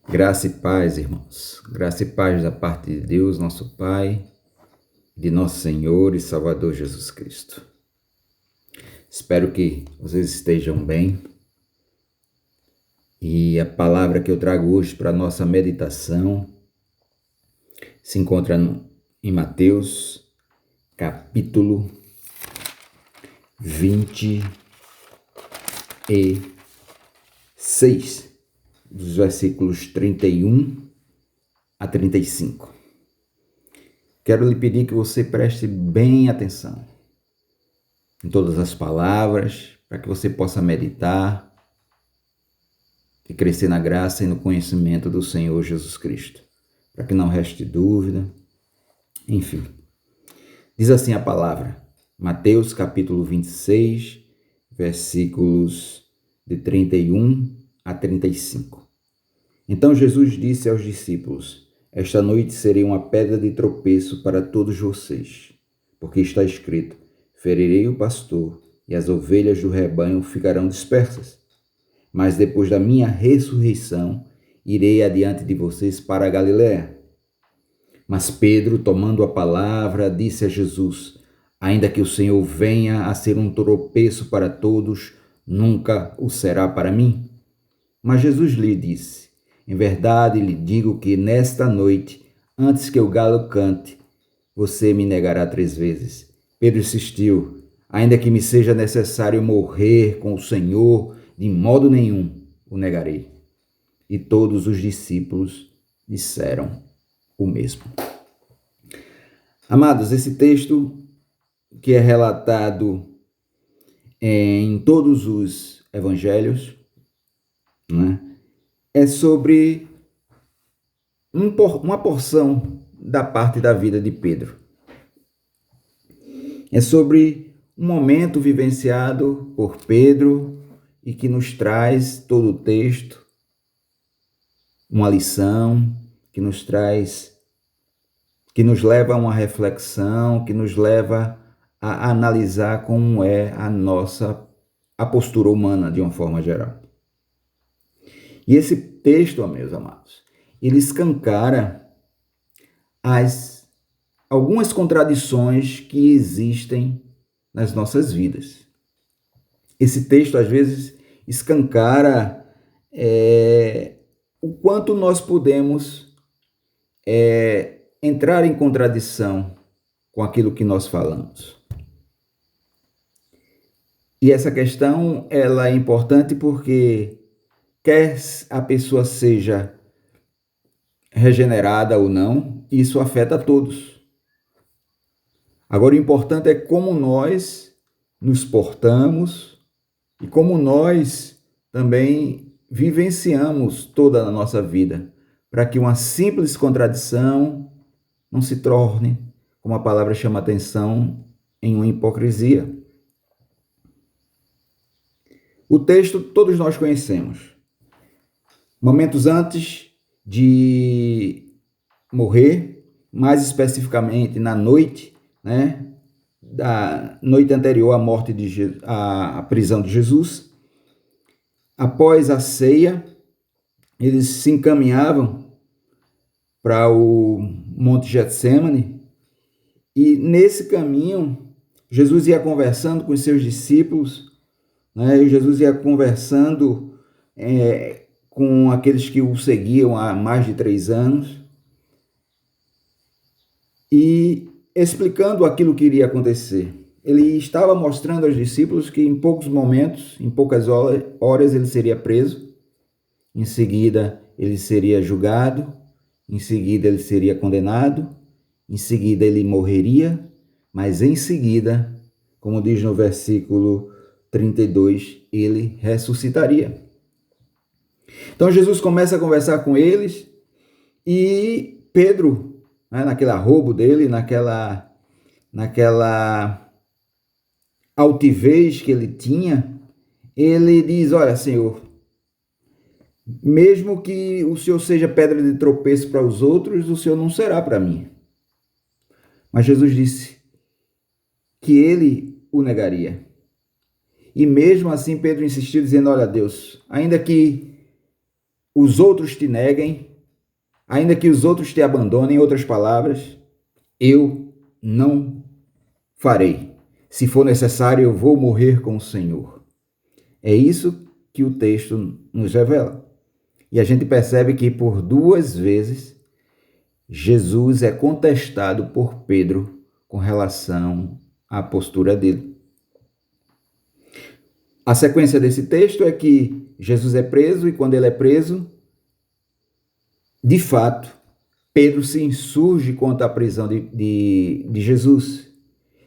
Graça e paz, irmãos. Graça e paz da parte de Deus, nosso Pai, de nosso Senhor e Salvador Jesus Cristo. Espero que vocês estejam bem. E a palavra que eu trago hoje para a nossa meditação se encontra em Mateus, capítulo 26, dos versículos 31 a 35. Quero lhe pedir que você preste bem atenção em todas as palavras, para que você possa meditar e crescer na graça e no conhecimento do Senhor Jesus Cristo, para que não reste dúvida. Enfim, diz assim a palavra, Mateus capítulo 26, versículos de 31 a 35. Então Jesus disse aos discípulos: esta noite serei uma pedra de tropeço para todos vocês, porque está escrito: ferirei o pastor e as ovelhas do rebanho ficarão dispersas. Mas depois da minha ressurreição, irei adiante de vocês para a Galiléia. Mas Pedro, tomando a palavra, disse a Jesus: ainda que o Senhor venha a ser um tropeço para todos, nunca o será para mim. Mas Jesus lhe disse: em verdade lhe digo que nesta noite, antes que o galo cante, você me negará 3 vezes. Pedro insistiu: ainda que me seja necessário morrer com o Senhor, de modo nenhum o negarei. E todos os discípulos disseram o mesmo. Amados, esse texto que é relatado em todos os evangelhos, né, é sobre uma porção da parte da vida de Pedro. É sobre um momento vivenciado por Pedro e que nos traz todo o texto, uma lição, que nos leva a uma reflexão, que nos leva a analisar como é a postura humana de uma forma geral. E esse texto, meus amados, ele escancara algumas contradições que existem nas nossas vidas. Esse texto, às vezes, escancara o quanto nós podemos entrar em contradição com aquilo que nós falamos. E essa questão ela é importante porque quer a pessoa seja regenerada ou não, isso afeta a todos. Agora, o importante é como nós nos portamos e como nós também vivenciamos toda a nossa vida, para que uma simples contradição não se torne, como a palavra chama a atenção, em uma hipocrisia. O texto todos nós conhecemos. Momentos antes de morrer, mais especificamente na noite, da noite anterior à morte à prisão de Jesus, após a ceia, eles se encaminhavam para o Monte Getsêmani e nesse caminho Jesus ia conversando com os seus discípulos, e Jesus ia conversando com aqueles que o seguiam há mais de 3 anos e explicando aquilo que iria acontecer. Ele estava mostrando aos discípulos que em poucos momentos, em poucas horas, ele seria preso, em seguida ele seria julgado, em seguida ele seria condenado, em seguida ele morreria, mas em seguida, como diz no versículo 32, ele ressuscitaria. Então Jesus começa a conversar com eles e Pedro, naquele arrobo dele, naquela altivez que ele tinha, ele diz: olha, Senhor, mesmo que o Senhor seja pedra de tropeço para os outros, o Senhor não será para mim. Mas Jesus disse que ele o negaria. E mesmo assim Pedro insistiu, dizendo: olha, Deus, ainda que os outros te neguem, ainda que os outros te abandonem, em outras palavras, eu não farei. Se for necessário, eu vou morrer com o Senhor. É isso que o texto nos revela. E a gente percebe que por 2 vezes Jesus é contestado por Pedro com relação à postura dele. A sequência desse texto é que Jesus é preso e quando ele é preso, de fato, Pedro se insurge contra a prisão de Jesus.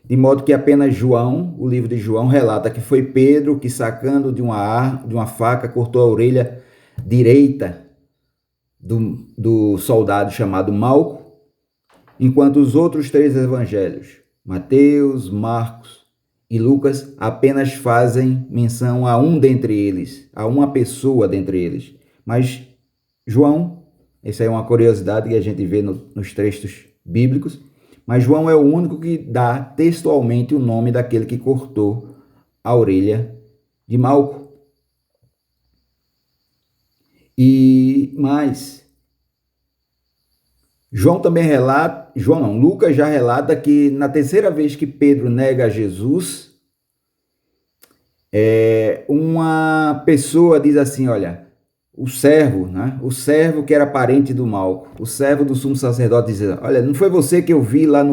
De modo que apenas João, o livro de João, relata que foi Pedro que, sacando de uma faca, cortou a orelha direita do soldado chamado Malco, enquanto os outros 3 evangelhos, Mateus, Marcos e Lucas, apenas fazem menção a um dentre eles, a uma pessoa dentre eles. Mas João, essa é uma curiosidade que a gente vê nos textos bíblicos, mas João é o único que dá textualmente o nome daquele que cortou a orelha de Malco. E mais, Lucas já relata que na terceira vez que Pedro nega Jesus, uma pessoa diz assim, olha, o servo que era parente do Malco, o servo do sumo sacerdote diz, olha, não foi você que eu vi lá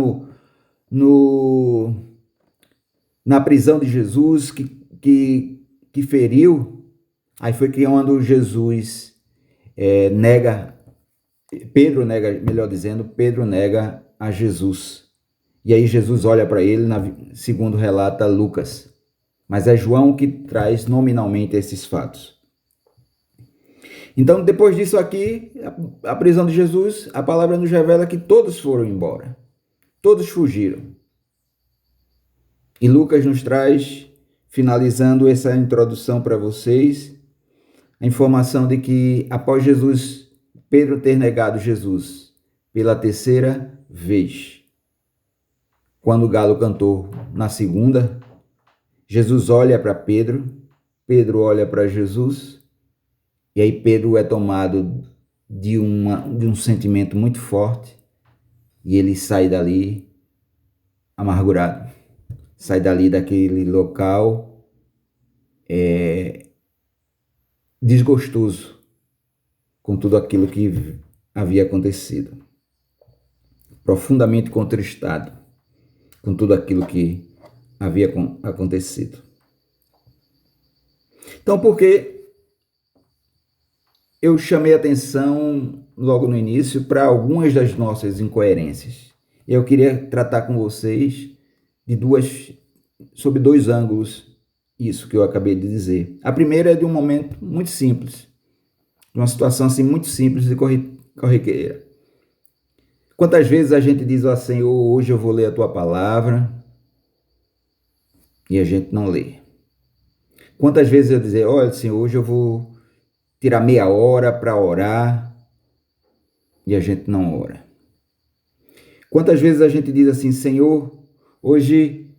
na prisão de Jesus que feriu? Aí foi que quando Jesus Pedro nega a Jesus. E aí Jesus olha para ele, segundo relata Lucas. Mas é João que traz nominalmente esses fatos. Então, depois disso aqui, a prisão de Jesus, a palavra nos revela que todos foram embora. Todos fugiram. E Lucas nos traz, finalizando essa introdução para vocês, a informação de que após Pedro ter negado Jesus pela terceira vez, quando o galo cantou na segunda, Jesus olha para Pedro, Pedro olha para Jesus, e aí Pedro é tomado de um sentimento muito forte, e ele sai dali amargurado, sai dali daquele local desgostoso com tudo aquilo que havia acontecido, profundamente contristado com tudo aquilo que havia acontecido. Então, por que eu chamei atenção logo no início para algumas das nossas incoerências? Eu queria tratar com vocês sobre 2 ângulos isso que eu acabei de dizer. A primeira é de um momento muito simples, de uma situação assim muito simples e corriqueira. Quantas vezes a gente diz ao Senhor, hoje eu vou ler a tua palavra, e a gente não lê? Quantas vezes eu dizer, olha Senhor, hoje eu vou tirar meia hora para orar, e a gente não ora? Quantas vezes a gente diz assim, Senhor, hoje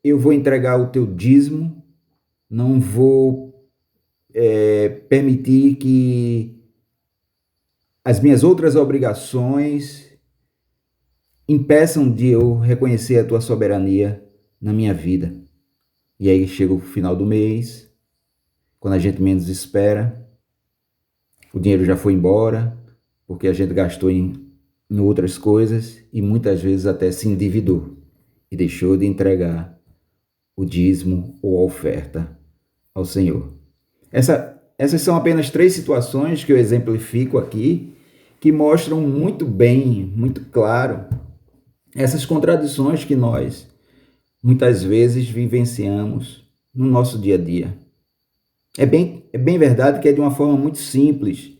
eu vou entregar o teu dízimo, não vou permitir que as minhas outras obrigações impeçam de eu reconhecer a tua soberania na minha vida. E aí chega o final do mês, quando a gente menos espera, o dinheiro já foi embora, porque a gente gastou em outras coisas e muitas vezes até se endividou e deixou de entregar o dízimo ou a oferta ao Senhor. Essas são apenas 3 situações que eu exemplifico aqui, que mostram muito bem, muito claro, essas contradições que nós muitas vezes vivenciamos no nosso dia a dia. É bem verdade que é de uma forma muito simples, de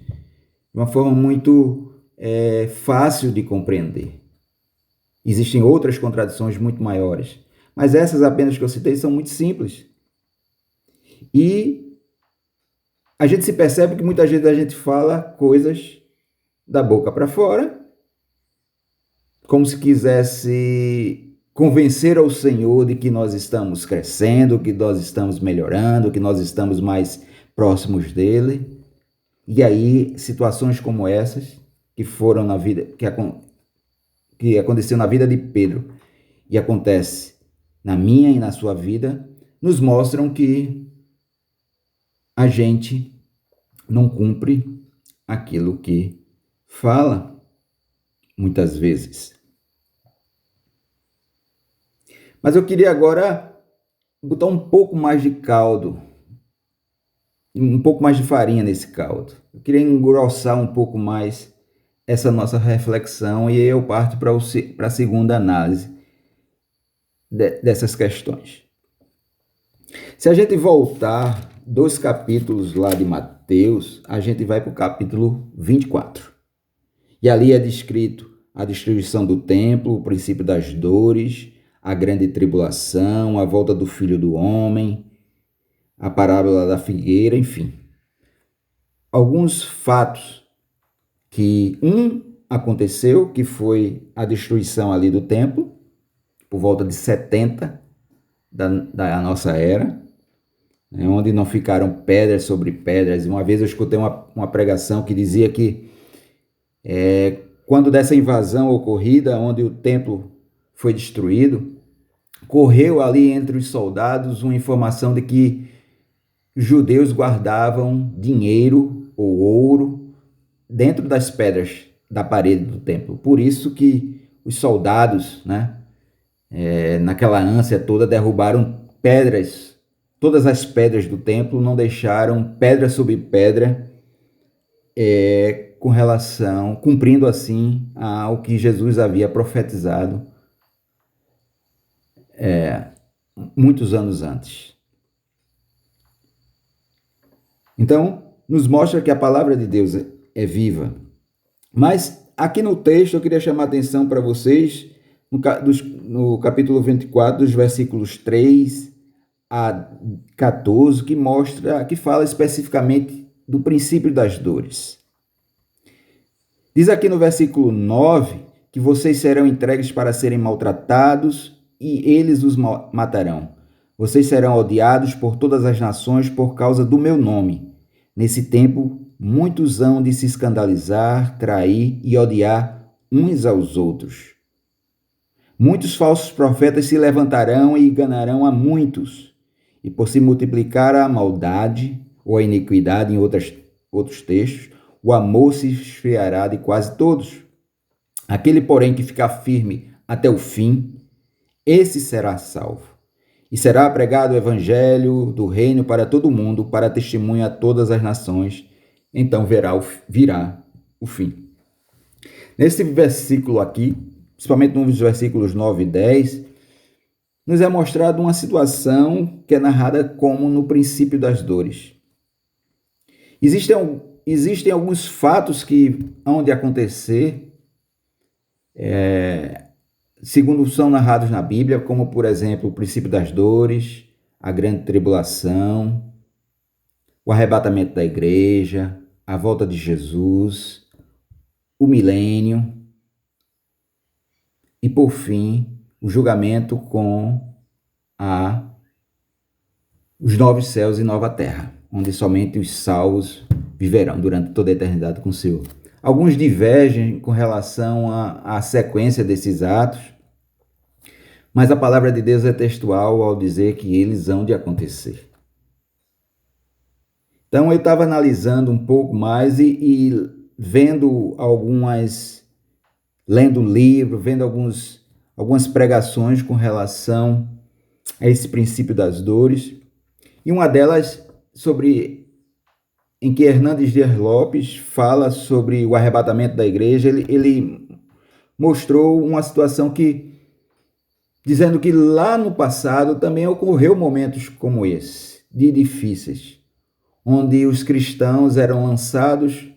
uma forma muito fácil de compreender. Existem outras contradições muito maiores, mas essas apenas que eu citei são muito simples. E a gente se percebe que muitas vezes a gente fala coisas da boca para fora, como se quisesse convencer ao Senhor de que nós estamos crescendo, que nós estamos melhorando, que nós estamos mais próximos dele. E aí, situações como essas, que foram na vida, que aconteceu na vida de Pedro e acontece na minha e na sua vida, nos mostram que a gente não cumpre aquilo que fala, muitas vezes. Mas eu queria agora botar um pouco mais de caldo, um pouco mais de farinha nesse caldo. Eu queria engrossar um pouco mais essa nossa reflexão e eu parto para a segunda análise dessas questões. Se a gente voltar 2 capítulos lá de Mateus, a gente vai para o capítulo 24. E ali é descrito a destruição do templo, o princípio das dores, a grande tribulação, a volta do Filho do Homem, a parábola da figueira, enfim. Alguns fatos que aconteceu, que foi a destruição ali do templo, por volta de 70 da nossa era, né, onde não ficaram pedras sobre pedras. Uma vez eu escutei uma pregação que dizia que quando dessa invasão ocorrida, onde o templo foi destruído, correu ali entre os soldados uma informação de que os judeus guardavam dinheiro ou ouro dentro das pedras da parede do templo. Por isso que os soldados, né, naquela ânsia toda, derrubaram pedras, todas as pedras do templo, não deixaram pedra sobre pedra, com relação, cumprindo assim ao que Jesus havia profetizado muitos anos antes. Então, nos mostra que a palavra de Deus é viva. Mas aqui no texto eu queria chamar a atenção para vocês no capítulo 24, dos versículos 3 a 14, que fala especificamente do princípio das dores. Diz aqui no versículo 9 que vocês serão entregues para serem maltratados e eles os matarão. Vocês serão odiados por todas as nações por causa do meu nome. Nesse tempo, muitos hão de se escandalizar, trair e odiar uns aos outros. Muitos falsos profetas se levantarão e enganarão a muitos. E por se multiplicar a maldade ou a iniquidade, em outros textos, o amor se esfriará de quase todos. Aquele, porém, que ficar firme até o fim, esse será salvo. E será pregado o evangelho do reino para todo mundo, para testemunho a todas as nações. Então virá o fim. Nesse versículo aqui, principalmente nos versículos 9 e 10, nos é mostrado uma situação que é narrada como no princípio das dores. Existem alguns fatos que hão de acontecer, segundo são narrados na Bíblia, como, por exemplo, o princípio das dores, a grande tribulação, o arrebatamento da igreja, a volta de Jesus, o milênio e, por fim, o julgamento com os novos céus e nova terra, onde somente os salvos viverão durante toda a eternidade com o Senhor. Alguns divergem com relação à sequência desses atos, mas a palavra de Deus é textual ao dizer que eles hão de acontecer. Então eu estava analisando um pouco mais e vendo lendo livro, vendo algumas pregações com relação a esse princípio das dores, e uma delas em que Hernandes Dias Lopes fala sobre o arrebatamento da igreja. Ele mostrou uma situação dizendo que lá no passado também ocorreu momentos como esse, de difíceis, onde os cristãos eram lançados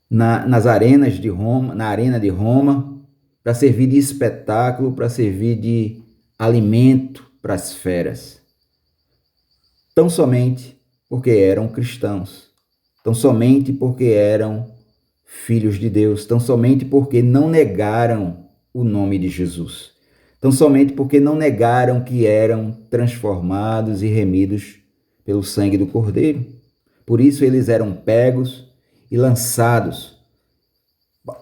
nas arenas de Roma, na arena de Roma, para servir de espetáculo, para servir de alimento para as feras. Tão somente porque eram cristãos, tão somente porque eram filhos de Deus, tão somente porque não negaram o nome de Jesus, tão somente porque não negaram que eram transformados e remidos pelo sangue do Cordeiro. Por isso eles eram pegos e lançados.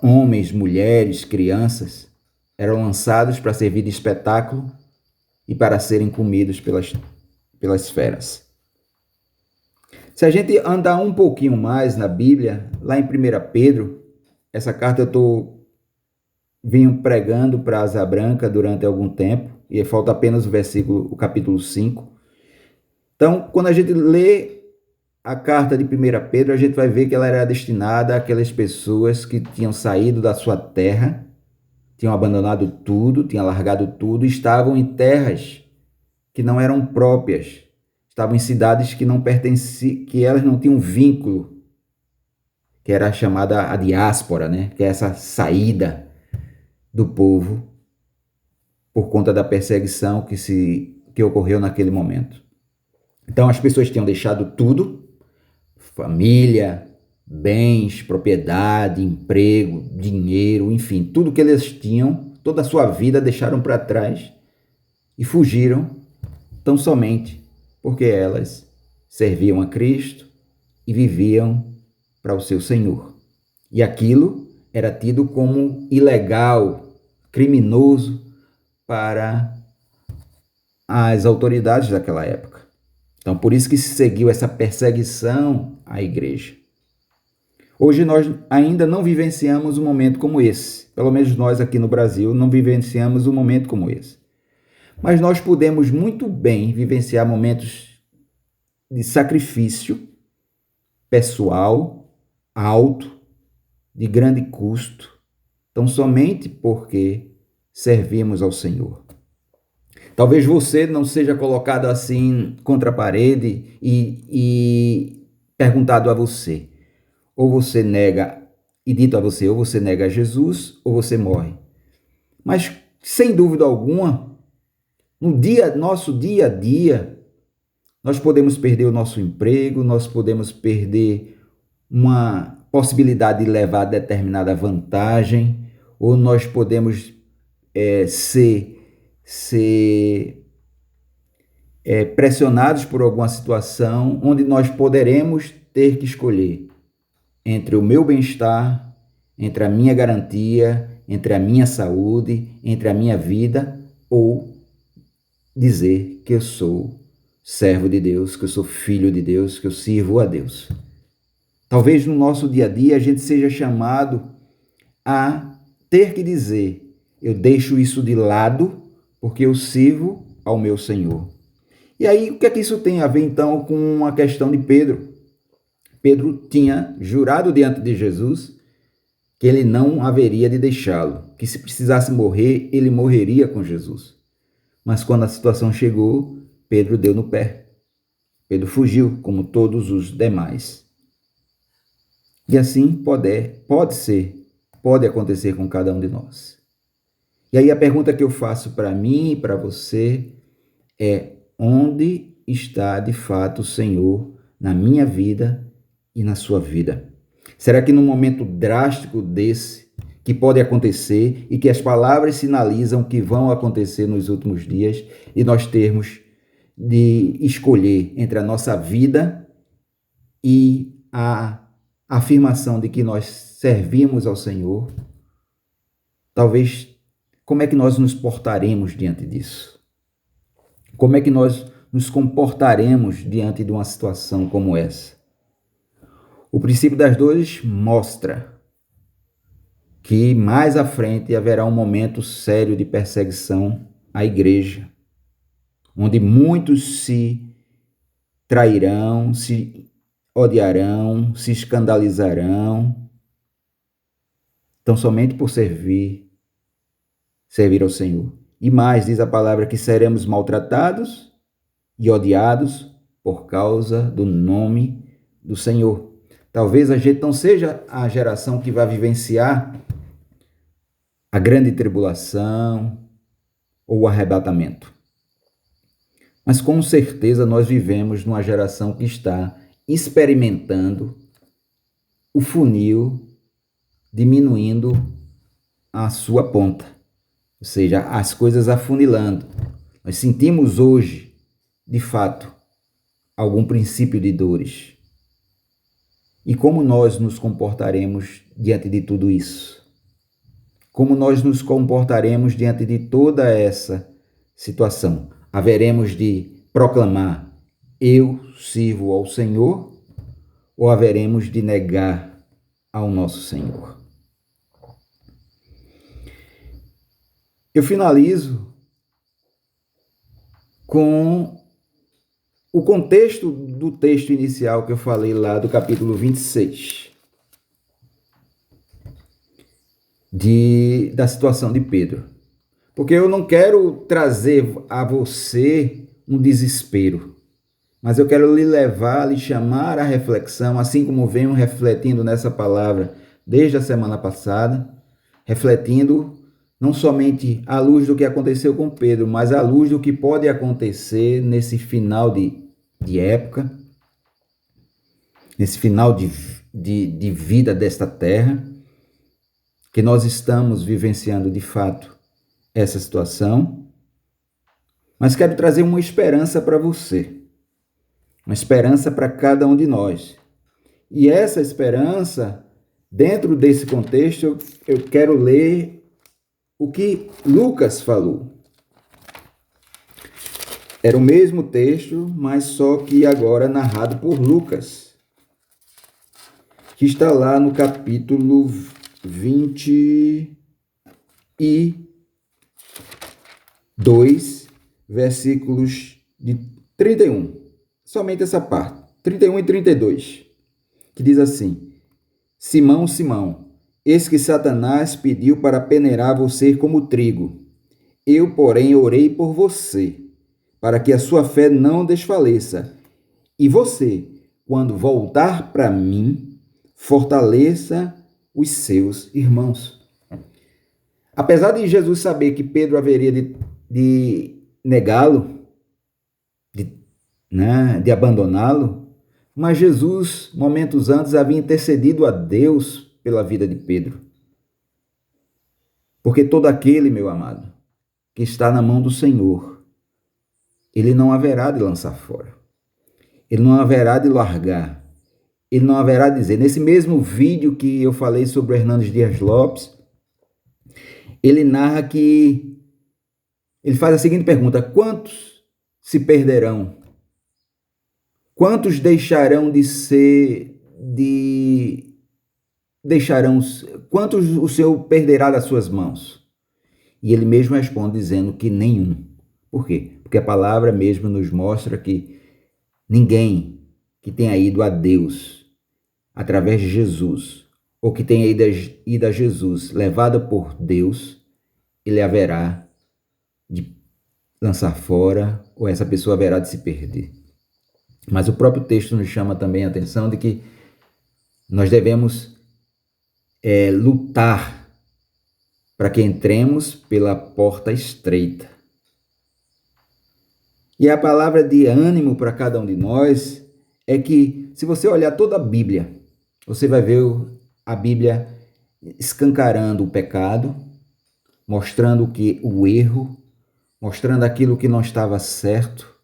Homens, mulheres, crianças eram lançados para servir de espetáculo e para serem comidos pelas feras. Se a gente andar um pouquinho mais na Bíblia, lá em 1 Pedro, essa carta eu venho pregando para Asa Branca durante algum tempo, e falta apenas o capítulo 5. Então, quando a gente lê a carta de 1 Pedro, a gente vai ver que ela era destinada àquelas pessoas que tinham saído da sua terra, tinham abandonado tudo, tinham largado tudo, estavam em terras que não eram próprias, estavam em cidades que não pertenciam, que elas não tinham vínculo, que era chamada a diáspora, né? Que é essa saída do povo por conta da perseguição que ocorreu naquele momento. Então as pessoas tinham deixado tudo, família, bens, propriedade, emprego, dinheiro, enfim, tudo que eles tinham, toda a sua vida deixaram para trás e fugiram tão somente porque elas serviam a Cristo e viviam para o seu Senhor. E aquilo era tido como ilegal, criminoso para as autoridades daquela época. Então, por isso que se seguiu essa perseguição à igreja. Hoje nós ainda não vivenciamos um momento como esse. Pelo menos nós aqui no Brasil não vivenciamos um momento como esse. Mas nós podemos muito bem vivenciar momentos de sacrifício pessoal, alto, de grande custo, tão somente porque servimos ao Senhor. Talvez você não seja colocado assim contra a parede e perguntado a você, ou você nega, e dito a você, ou você nega Jesus, ou você morre. Mas, sem dúvida alguma, no nosso dia a dia, nós podemos perder o nosso emprego, nós podemos perder uma possibilidade de levar determinada vantagem, ou nós podemos ser pressionados por alguma situação onde nós poderemos ter que escolher entre o meu bem-estar, entre a minha garantia, entre a minha saúde, entre a minha vida, ou dizer que eu sou servo de Deus, que eu sou filho de Deus, que eu sirvo a Deus. Talvez no nosso dia a dia a gente seja chamado a ter que dizer: eu deixo isso de lado porque eu sirvo ao meu Senhor. E aí, o que é que isso tem a ver então com a questão de Pedro? Pedro tinha jurado diante de Jesus que ele não haveria de deixá-lo, que se precisasse morrer, ele morreria com Jesus. Mas quando a situação chegou, Pedro deu no pé. Pedro fugiu, como todos os demais. E assim pode acontecer com cada um de nós. E aí a pergunta que eu faço para mim e para você é: onde está de fato o Senhor na minha vida e na sua vida? Será que num momento drástico desse, que pode acontecer e que as palavras sinalizam que vão acontecer nos últimos dias, e nós termos de escolher entre a nossa vida e a afirmação de que nós servimos ao Senhor, talvez, como é que nós nos portaremos diante disso? Como é que nós nos comportaremos diante de uma situação como essa? O princípio das dores mostra que mais à frente haverá um momento sério de perseguição à igreja, onde muitos se trairão, se odiarão, se escandalizarão, tão somente por servir ao Senhor. E mais, diz a palavra que seremos maltratados e odiados por causa do nome do Senhor. Talvez a gente não seja a geração que vai vivenciar a grande tribulação ou o arrebatamento. Mas com certeza nós vivemos numa geração que está experimentando o funil diminuindo a sua ponta, ou seja, as coisas afunilando. Nós sentimos hoje, de fato, algum princípio de dores. E como nós nos comportaremos diante de tudo isso? Como nós nos comportaremos diante de toda essa situação? Haveremos de proclamar: eu sirvo ao Senhor, ou haveremos de negar ao nosso Senhor? Eu finalizo com o contexto do texto inicial que eu falei lá do capítulo 26, da situação de Pedro. Porque eu não quero trazer a você um desespero, mas eu quero lhe levar, lhe chamar à reflexão, assim como venho refletindo nessa palavra desde a semana passada, refletindo não somente à luz do que aconteceu com Pedro, mas à luz do que pode acontecer nesse final de época, nesse final de vida desta terra, que nós estamos vivenciando de fato essa situação, mas quero trazer uma esperança para você, uma esperança para cada um de nós. E essa esperança, dentro desse contexto, eu quero ler o que Lucas falou. Era o mesmo texto, mas só que agora narrado por Lucas, que está lá no capítulo 22, versículos de 31. Somente essa parte, 31 e 32, que diz assim: Simão, Simão, eis que Satanás pediu para peneirar você como trigo. Eu, porém, orei por você, para que a sua fé não desfaleça. E você, quando voltar para mim, fortaleça os seus irmãos. Apesar de Jesus saber que Pedro haveria de negá-lo, de abandoná-lo, mas Jesus, momentos antes, havia intercedido a Deus pela vida de Pedro. Porque todo aquele, meu amado, que está na mão do Senhor, ele não haverá de lançar fora. Ele não haverá de largar. Ele não haverá de dizer. Nesse mesmo vídeo que eu falei sobre o Hernandes Dias Lopes, ele narra que ele faz a seguinte pergunta: quantos se perderão? Quantos deixarão quantos o Senhor perderá das suas mãos? E ele mesmo responde dizendo que nenhum. Por quê? Porque a palavra mesmo nos mostra que ninguém que tenha ido a Deus através de Jesus, ou que tenha ido a Jesus levado por Deus, ele haverá de lançar fora, ou essa pessoa haverá de se perder. Mas o próprio texto nos chama também a atenção de que nós devemos lutar para que entremos pela porta estreita. E a palavra de ânimo para cada um de nós é que, se você olhar toda a Bíblia, você vai ver a Bíblia escancarando o pecado, mostrando o erro, mostrando aquilo que não estava certo,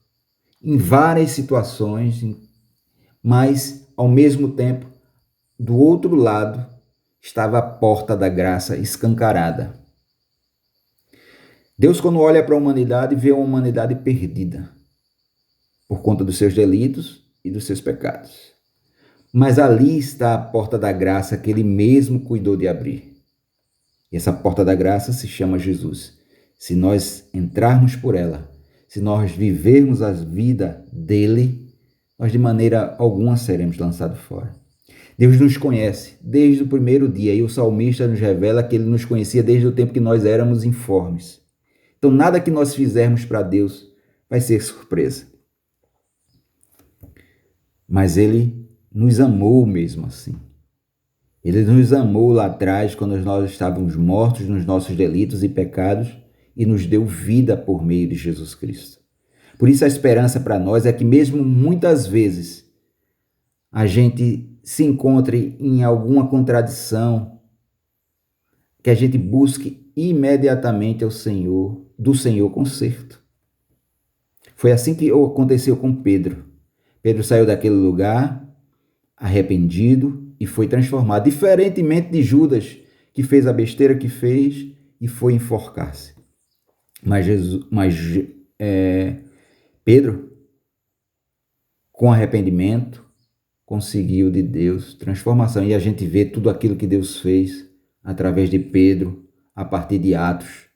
em várias situações, mas, ao mesmo tempo, do outro lado, estava a porta da graça escancarada. Deus, quando olha para a humanidade, vê uma humanidade perdida por conta dos seus delitos e dos seus pecados. Mas ali está a porta da graça que Ele mesmo cuidou de abrir. E essa porta da graça se chama Jesus. Se nós entrarmos por ela, se nós vivermos a vida dele, nós de maneira alguma seremos lançados fora. Deus nos conhece desde o primeiro dia, e o salmista nos revela que Ele nos conhecia desde o tempo que nós éramos informes. Então, nada que nós fizermos para Deus vai ser surpresa. Mas Ele nos amou mesmo assim. Ele nos amou lá atrás, quando nós estávamos mortos nos nossos delitos e pecados, e nos deu vida por meio de Jesus Cristo. Por isso a esperança para nós é que, mesmo muitas vezes a gente se encontre em alguma contradição, que a gente busque imediatamente do Senhor conserto. Foi assim que aconteceu com Pedro. Pedro saiu daquele lugar, arrependido e foi transformado, diferentemente de Judas, que fez a besteira que fez e foi enforcar-se. Mas Pedro, com arrependimento, conseguiu de Deus transformação. E a gente vê tudo aquilo que Deus fez através de Pedro, a partir de Atos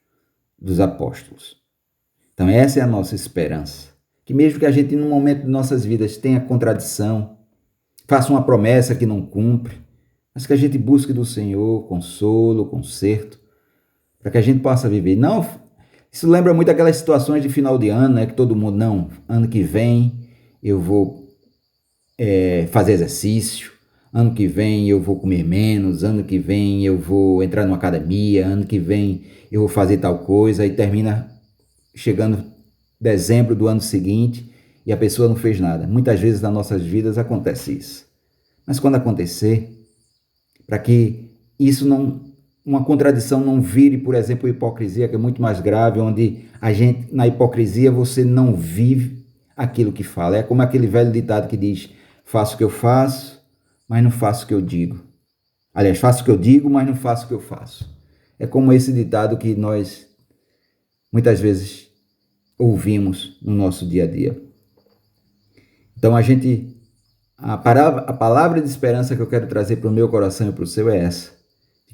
dos Apóstolos. Então essa é a nossa esperança. Que mesmo que a gente, num momento de nossas vidas, tenha contradição, faça uma promessa que não cumpre, mas que a gente busque do Senhor consolo, conserto, para que a gente possa viver. Não, isso lembra muito aquelas situações de final de ano, né? Que todo mundo, não, ano que vem eu vou fazer exercício, ano que vem eu vou comer menos, ano que vem eu vou entrar numa academia, ano que vem eu vou fazer tal coisa, e termina chegando dezembro do ano seguinte e a pessoa não fez nada. Muitas vezes nas nossas vidas acontece isso. Mas quando acontecer, para que isso uma contradição não vire, por exemplo, hipocrisia, que é muito mais grave, onde a gente, na hipocrisia, você não vive aquilo que fala. É como aquele velho ditado que diz: faço o que eu faço, mas não faço o que eu digo. Aliás, faço o que eu digo, mas não faço o que eu faço. É como esse ditado que nós muitas vezes ouvimos no nosso dia a dia. Então a palavra de esperança que eu quero trazer para o meu coração e para o seu é essa: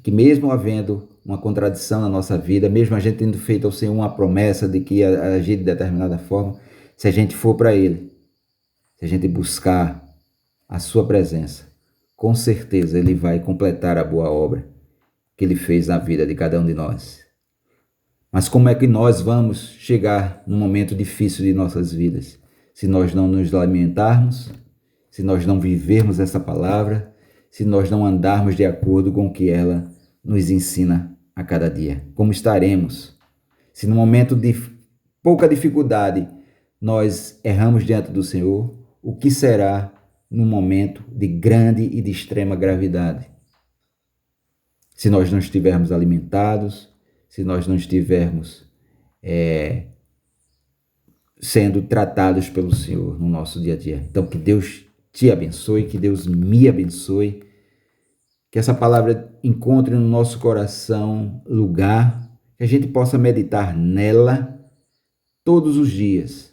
que mesmo havendo uma contradição na nossa vida, mesmo a gente tendo feito ao Senhor uma promessa de que ia agir de determinada forma, se a gente for para Ele, se a gente buscar a sua presença, com certeza Ele vai completar a boa obra que Ele fez na vida de cada um de nós. Mas como é que nós vamos chegar num momento difícil de nossas vidas? Se nós não nos alimentarmos, se nós não vivermos essa palavra, se nós não andarmos de acordo com o que ela nos ensina a cada dia. Como estaremos? Se no momento de pouca dificuldade nós erramos diante do Senhor, o que será no momento de grande e de extrema gravidade? Se nós não estivermos alimentados, se nós não estivermos sendo tratados pelo Senhor no nosso dia a dia. Então, que Deus te abençoe, que Deus me abençoe, que essa palavra encontre no nosso coração lugar, que a gente possa meditar nela todos os dias,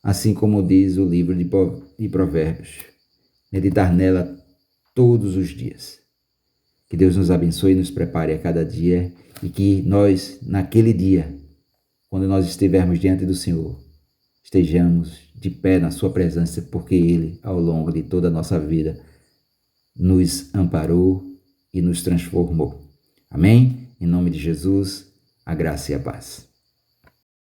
assim como diz o livro de Provérbios, meditar nela todos os dias. Que Deus nos abençoe e nos prepare a cada dia, e que nós, naquele dia, quando nós estivermos diante do Senhor, estejamos de pé na sua presença, porque Ele, ao longo de toda a nossa vida, nos amparou e nos transformou. Amém? Em nome de Jesus, a graça e a paz.